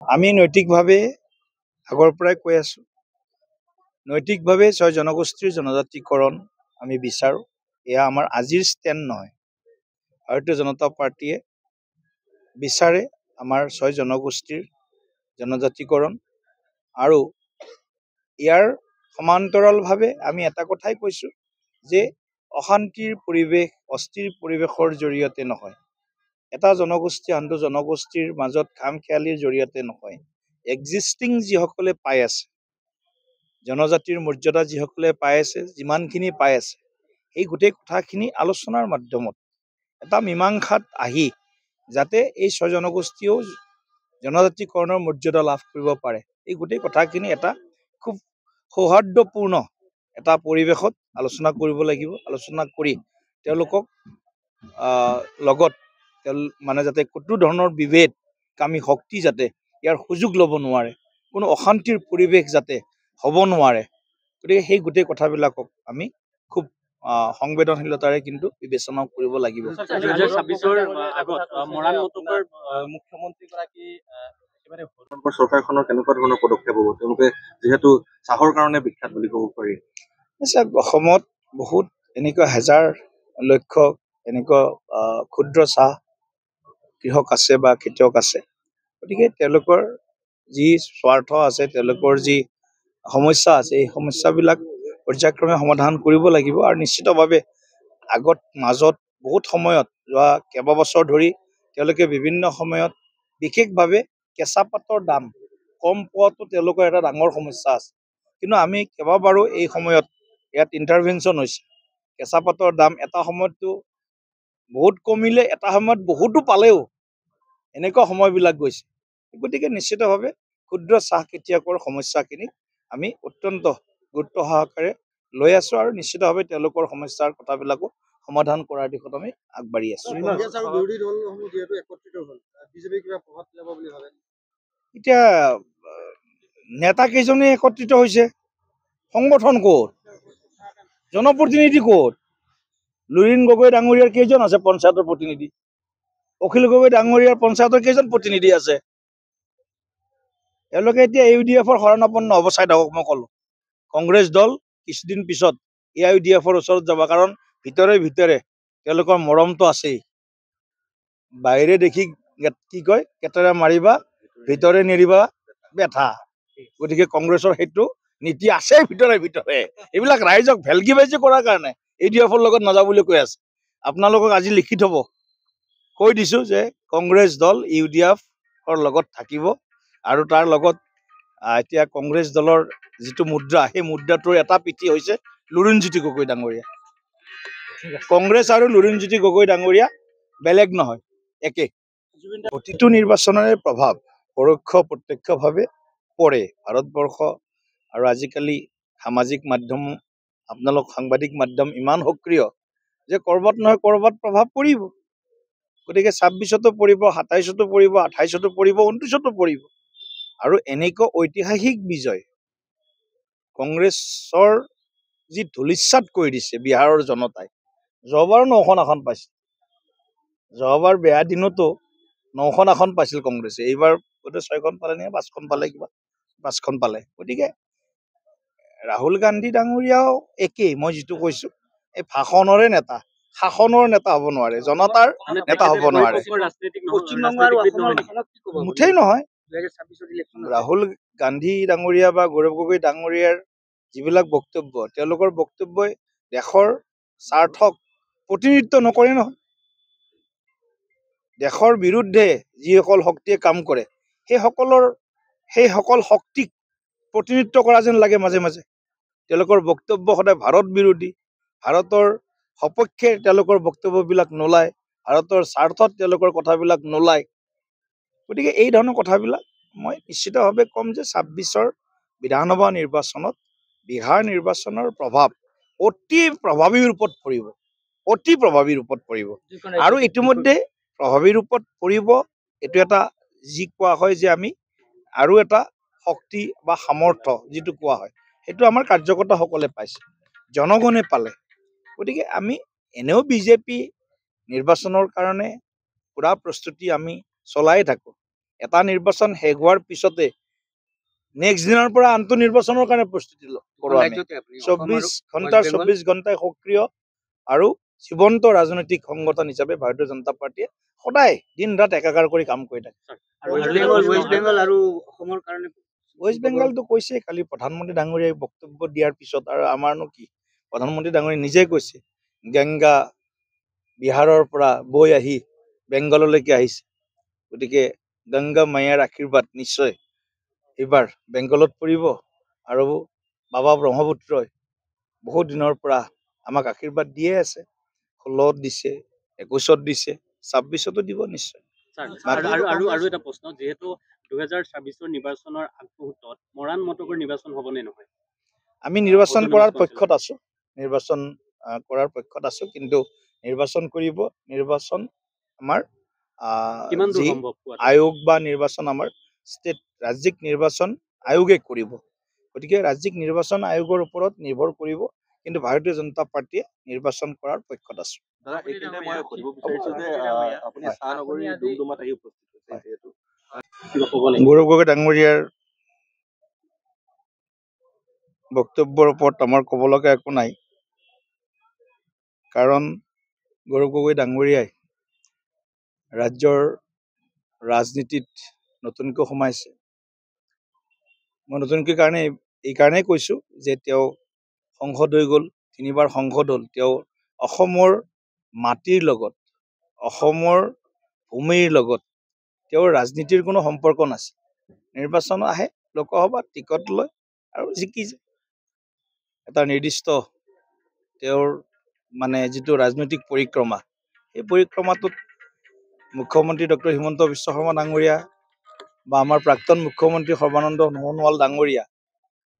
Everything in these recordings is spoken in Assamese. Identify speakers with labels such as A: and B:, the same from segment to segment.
A: আমি নৈতিকভাৱে আগৰ পৰাই কৈ আছো, নৈতিকভাৱে ছয় জনগোষ্ঠীৰ জনজাতিকৰণ আমি বিচাৰোঁ। এয়া আমাৰ আজিৰ ষ্টেণ্ড নহয়। ভাৰতীয় জনতা পাৰ্টীয়ে বিচাৰে আমাৰ ছয় জনগোষ্ঠীৰ জনজাতিকৰণ, আৰু ইয়াৰ সমান্তৰালভাৱে আমি এটা কথাই কৈছোঁ যে অশান্তিৰ পৰিৱেশ, অস্থিৰ পৰিৱেশৰ জৰিয়তে নহয়, এটা জনগোষ্ঠী আনটো জনগোষ্ঠীৰ মাজত খামখেয়ালিৰ জৰিয়তে নহয়, এক্সিষ্টিং যিসকলে পাই আছে, জনজাতিৰ মৰ্যাদা যিসকলে পাই আছে, যিমানখিনি পাই আছে, এই গোটেই কথাখিনি আলোচনাৰ মাধ্যমত এটা মীমাংসাত আহি যাতে এই ছয় জনগোষ্ঠীয়েও জনজাতিকৰণৰ মৰ্যাদা লাভ কৰিব পাৰে, এই গোটেই কথাখিনি এটা খুব সৌহাৰ্দ্যপূৰ্ণ এটা পৰিৱেশত আলোচনা কৰিব লাগিব। আলোচনা কৰি তেওঁলোকক লগত মানে যাতে কোনো ধৰণৰ বিভেদ কামী শক্তি যাতে ইয়াৰ সুযোগ ল'ব নোৱাৰে, কোনো অশান্তিৰ পৰিৱেশ যাতে হ'ব নোৱাৰে, গতিকে সেই গোটেই কথাবিলাকক আমি খুব সংবেদনশীলতাৰে কিন্তু বিবেচনা কৰিব লাগিব।
B: 2026 আগত মৰাণ মটকৰ মুখ্যমন্ত্ৰীগৰাকী চৰকাৰখনৰ কেনেকুৱা ধৰণৰ পদক্ষেপ হ'ব, তেওঁলোকে যিহেতু চাহৰ কাৰণে বিখ্যাত বুলি ক'ব পাৰি।
A: অসমত বহুত এনেকুৱা হাজাৰ লক্ষ এনেকুৱা ক্ষুদ্ৰ চাহ কৃষক আছে বা খেতিয়ক আছে, গতিকে তেওঁলোকৰ যি স্বাৰ্থ আছে, তেওঁলোকৰ যি সমস্যা আছে, এই সমস্যাবিলাক পৰ্যায়ক্ৰমে সমাধান কৰিব লাগিব। আৰু নিশ্চিতভাৱে আগত মাজত বহুত সময়ত যোৱা কেইবাবছৰ ধৰি তেওঁলোকে বিভিন্ন সময়ত বিশেষভাৱে কেঁচা পাতৰ দাম কম পোৱাটো তেওঁলোকৰ এটা ডাঙৰ সমস্যা আছে, কিন্তু আমি কেইবাবাৰো এই সময়ত ইয়াত ইণ্টাৰভেনশ্যন হৈছে। কেঁচা পাতৰ দাম এটা সময়ততো বহুত কমিলে, এটা সময়ত বহুতো পালেও, এনেকুৱা সময়বিলাক গৈছে। গতিকে নিশ্চিতভাৱে ক্ষুদ্ৰ চাহ খেতিয়কৰ সমস্যাখিনি আমি অত্যন্ত গুৰুত্ব সহকাৰে লৈ আছো, আৰু নিশ্চিতভাৱে তেওঁলোকৰ সমস্যাৰ কথাবিলাকো সমাধান কৰাৰ দিশত আমি আগবাঢ়ি আছো। এতিয়া নেতা কেইজনে একত্ৰিত হৈছে, সংগঠন ক'ত, জনপ্ৰতিনিধি ক'ত? লুৰিণ গগৈ ডাঙৰীয়াৰ কেইজন আছে পঞ্চায়তৰ প্ৰতিনিধি? অখিল গগৈ ডাঙৰীয়াৰ পঞ্চায়তৰ কেইজন প্ৰতিনিধি আছে? তেওঁলোকে এতিয়া AUDFৰ শৰণাপন্ন হ'ব। চাই থাকক, মই ক'লো কংগ্ৰেছ দল কিছুদিন পিছত AUDFৰ ওচৰত যাব, কাৰণ ভিতৰে ভিতৰে তেওঁলোকৰ মৰমটো আছেই। বাহিৰে দেখি কি কয়, কেতেৰা মাৰিবা, ভিতৰে নেৰিবা বেঠা। গতিকে কংগ্ৰেছৰ সেইটো নীতি আছে ভিতৰে ভিতৰে। এইবিলাক ৰাইজক ভেলকি বাজি কৰাৰ কাৰণে AUDFৰ লগত নাযাওঁ বুলি কৈ আছে। আপোনালোকক আজি লিখি থব, কৈ দিছো যে কংগ্ৰেছ দল UDFৰ লগত থাকিব, আৰু তাৰ লগত এতিয়া কংগ্ৰেছ দলৰ যিটো মুদ্ৰা, সেই মুদ্ৰাটোৰ এটা পিঠি হৈছে লুৰিণজ্যোতি গগৈ ডাঙৰীয়া। কংগ্ৰেছ আৰু লুৰিণজ্যোতি গগৈ ডাঙৰীয়া বেলেগ নহয়, একে। প্ৰতিটো নিৰ্বাচনৰে প্ৰভাৱ পৰোক্ষ প্ৰত্যক্ষভাৱে পৰে ভাৰতবৰ্ষ। আৰু আজিকালি সামাজিক মাধ্যম, আপোনালোক সাংবাদিক মাধ্যম ইমান সক্ৰিয় যে ক'ৰবাত নহয় ক'ৰবাত প্ৰভাৱ পৰিব। গতিকে 26তো পৰিব, 27তো পৰিব, 28তো পৰিব, 29তো পৰিব। আৰু এনেকুৱা ঐতিহাসিক বিজয় কংগ্ৰেছৰ যি ধূলিসাৎ কৰি দিছে বিহাৰৰ জনতাই। যোৱাবাৰ 9খন আসন পাইছিল, যোৱাবাৰ বেয়া দিনতো 9খন আসন পাইছিল কংগ্ৰেছে, এইবাৰ বোধহয় 6খন পালে নে 5খন পালে, কিবা 5খন পালে। গতিকে ৰাহুল গান্ধী ডাঙৰীয়াও একেই, মই যিটো কৈছো, এই ভাষণৰে নেতা, শাসনৰ নেতা হ'ব নোৱাৰে, জনতাৰ নেতা হ'ব নোৱাৰে, মুঠেই নহয়। ৰাহুল গান্ধী ডাঙৰীয়া বা গৌৰৱ গগৈ ডাঙৰীয়াৰ যিবিলাক বক্তব্য, তেওঁলোকৰ বক্তব্যই দেশৰ স্বাৰ্থক প্ৰতিনিধিত্ব নকৰে নহয়। দেশৰ বিৰুদ্ধে যিসকল শক্তিয়ে কাম কৰে, সেইসকল শক্তিক প্ৰতিনিধিত্ব কৰা যেন লাগে মাজে মাজে। তেওঁলোকৰ বক্তব্য সদায় ভাৰত বিৰোধী, ভাৰতৰ সপক্ষে তেওঁলোকৰ বক্তব্যবিলাক নোলায়, ভাৰতৰ স্বাৰ্থত তেওঁলোকৰ কথাবিলাক নোলায়। গতিকে এই ধৰণৰ কথাবিলাক মই নিশ্চিতভাৱে ক'ম যে 26ৰ বিধানসভা নিৰ্বাচনত বিহাৰ নিৰ্বাচনৰ প্ৰভাৱ অতি প্ৰভাৱী ৰূপত পৰিব, অতি প্ৰভাৱী ৰূপত পৰিব। আৰু ইতিমধ্যে প্ৰভাৱী ৰূপত পৰিব। এইটো এটা যি কোৱা হয় যে আমি আৰু এটা শক্তি বা সামৰ্থ্য যিটো কোৱা হয়, সেইটো আমাৰ কাৰ্যকৰ্তাসকলে পাইছে, জনগণে পালে। গতিকে আমি এনেও বিজেপি নিৰ্বাচনৰ কাৰণে পুৰা প্ৰস্তুতি আমি চলাই থাকোঁ। এটা নিৰ্বাচন শেষ হোৱাৰ পিছতে নেক্সট দিনৰ পৰা আনটো নিৰ্বাচনৰ কাৰণে প্ৰস্তুতি কৰোঁ আমি 24 ঘণ্টাই সক্ৰিয় আৰু জীৱন্ত ৰাজনৈতিক সংগঠন হিচাপে ভাৰতীয় জনতা পাৰ্টীয়ে সদায় দিন ৰাত একাকাৰ কৰি কাম কৰি থাকে ৱেষ্ট বেংগলটো কৈছে কালি প্ৰধানমন্ত্ৰী ডাঙৰীয়াই বক্তব্য দিয়াৰ পিছত আৰু আমাৰনো কি প্ৰধানমন্ত্ৰী ডাঙৰীয়াই নিজে কৈছে গংগা বিহাৰৰ পৰা বৈ আহি বেংগললৈকে আহিছে গতিকে গংগা মায়াৰ আশীৰ্বাদ নিশ্চয় এইবাৰ বেংগলত পৰিব আৰু বাবা ব্ৰহ্মপুত্ৰই বহুত দিনৰ পৰা আমাক আশীৰ্বাদ দিয়ে আছে 16ত দিছে 21ত দিছে 26তো দিব নিশ্চয়
B: আৰু এটা প্ৰশ্ন যেহেতু 2026 নিৰ্বাচনৰ আগমুহূৰ্তত মৰাণ মটকৰ নিৰ্বাচন হ'ব নে নহয়
A: আমি নিৰ্বাচন কৰাৰ পক্ষত আছো কিন্তু নিৰ্বাচন কৰিব নিৰ্বাচন আমাৰ আয়োগ বা নিৰ্বাচন আমাৰ ষ্টেট ৰাজ্যিক নিৰ্বাচন আয়োগে কৰিব গতিকে ৰাজ্যিক নিৰ্বাচন আয়োগৰ ওপৰত নিৰ্ভৰ কৰিব কিন্তু ভাৰতীয় জনতা পাৰ্টীয়ে নিৰ্বাচন কৰাৰ পক্ষত আছো গৌৰৱ গগৈ ডাঙৰীয়াৰ বক্তব্যৰ ওপৰত আমাৰ ক'ব লগা একো নাই কাৰণ গৌৰৱ গগৈ ডাঙৰীয়াই ৰাজ্যৰ ৰাজনীতিত নতুনকৈ সোমাইছে মই নতুনকৈ এই কাৰণেই কৈছোঁ যে তেওঁ সংসদ হৈ গ'ল 3বাৰ সংসদ হ'ল তেওঁ অসমৰ মাটিৰ লগত অসমৰ ভূমিৰ লগত তেওঁৰ ৰাজনীতিৰ কোনো সম্পৰ্ক নাছিল নিৰ্বাচন আহে লোকসভাত টিকট লয় আৰু জিকি যায় এটা নিৰ্দিষ্ট তেওঁৰ মানে যিটো ৰাজনৈতিক পৰিক্ৰমা এই পৰিক্ৰমাটোত মুখ্যমন্ত্ৰী ডক্টৰ হিমন্ত বিশ্ব শৰ্মা ডাঙৰীয়া বা আমাৰ প্ৰাক্তন মুখ্যমন্ত্ৰী সৰ্বানন্দ সোণোৱাল ডাঙৰীয়া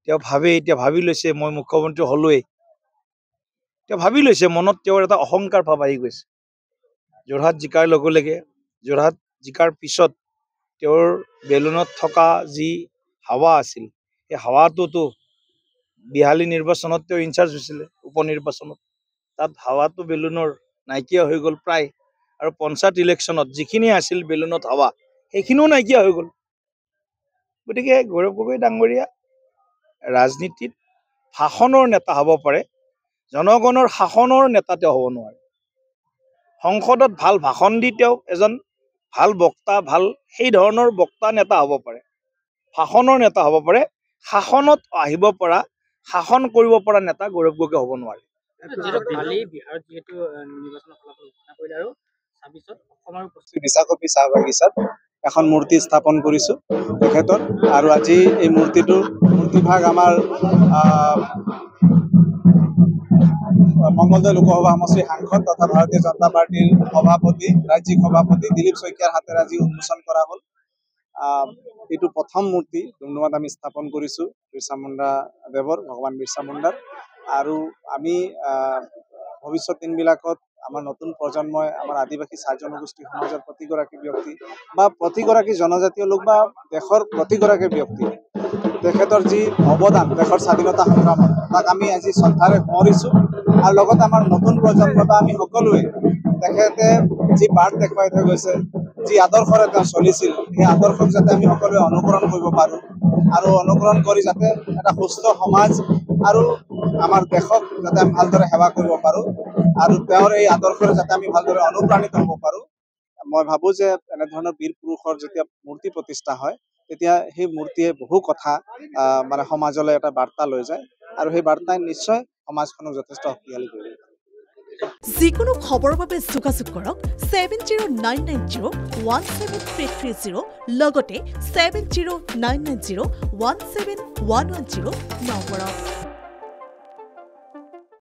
A: তেওঁ এতিয়া ভাবি লৈছে মই মুখ্যমন্ত্ৰী হলোৱেই তেওঁ ভাবি লৈছে মনত তেওঁৰ এটা অহংকাৰ ভাৱ আহি গৈছে যোৰহাট জিকাৰ লগে লগে যোৰহাট জিকাৰ পিছত তেওঁৰ বেলুনত থকা যি হাৱা আছিল এই হাৱাটোতো বিহালী নিৰ্বাচনত তেওঁ ইনচাৰ্জ হৈছিলে উপ নিৰ্বাচনত তাত হাৱাটো বেলুনৰ নাইকিয়া হৈ গ'ল প্ৰায় আৰু পঞ্চায়ত ইলেকশ্যনত যিখিনি আছিল বেলুনত হাৱা সেইখিনিও নাইকিয়া হৈ গ'ল গতিকে গৌৰৱ গগৈ ডাঙৰীয়া ৰাজনীতিত ভাষণৰ নেতা হ'ব পাৰে জনগণৰ শাসনৰ নেতা তেওঁ হ'ব নোৱাৰে সংসদত ভাল ভাষণ দি তেওঁ এজন ভাল বক্তা ভাল সেই ধৰণৰ বক্তা নেতা হ'ব পাৰে ভাষণৰ নেতা হ'ব পাৰে শাসনত আহিব পৰা শাসন কৰিব পৰা নেতা গৌৰৱ গগৈ হ'ব নোৱাৰে
C: বিশাখপি চাহ বাগিচাত এখন মূৰ্তি স্থাপন কৰিছোঁ তেখেতৰ আৰু আজি এই মূৰ্তিভাগ আমাৰ মঙ্গলদৈ লোকসভা সমষ্টিৰ সাংসদ তথা ভাৰতীয় জনতা পাৰ্টীৰ সভাপতি ৰাজ্যিক সভাপতি দিলীপ শইকীয়াৰ হাতেৰে আজি উন্মোচন কৰা হ'ল এইটো প্ৰথম মূৰ্তি ডুমডুমাত আমি স্থাপন কৰিছোঁ বিৰছা মুণ্ডা দেৱৰ ভগৱান বিৰছা মুণ্ডাৰ আৰু আমি ভৱিষ্যত দিনবিলাকত আমাৰ নতুন প্ৰজন্মই আমাৰ আদিবাসী চাহ জনগোষ্ঠী সমাজৰ প্ৰতিগৰাকী ব্যক্তি বা প্ৰতিগৰাকী জনজাতীয় লোক বা দেশৰ প্ৰতিগৰাকী ব্যক্তি তেখেতৰ যি অৱদান দেশৰ স্বাধীনতা সংগ্ৰামত তাক আমি আজি শ্ৰদ্ধাৰে সোঁৱৰিছোঁ আৰু লগতে আমাৰ নতুন প্ৰজন্ম বা আমি সকলোৱে তেখেতে যি বাট দেখুৱাই থৈ গৈছে যি আদৰ্শৰে তেওঁ চলিছিল সেই আদৰ্শক যাতে আমি সকলোৱে অনুকৰণ কৰিব পাৰোঁ আৰু অনুকৰণ কৰি যাতে এটা সুস্থ সমাজ আৰু আমাৰ দেশক যাতে আমি ভালদৰে সেৱা কৰিব পাৰোঁ আৰু তেওঁৰ এই আদৰ্শৰে যাতে আমি ভালদৰে অনুপ্ৰাণিত হ'ব পাৰোঁ মই ভাবোঁ যে এনেধৰণৰ বীৰ পুৰুষৰ যেতিয়া মূৰ্তি প্ৰতিষ্ঠা হয় তেতিয়া সেই মূৰ্তিয়ে বহু কথা মানে সমাজলৈ এটা বাৰ্তা লৈ যায় আৰু সেই বাৰ্তাই নিশ্চয় সমাজখনক যথেষ্ট শক্তিশালী কৰিব
D: যিকোনো খবৰৰ বাবে যোগাযোগ কৰক 7099017330 লগতে 7099017110 নম্বৰত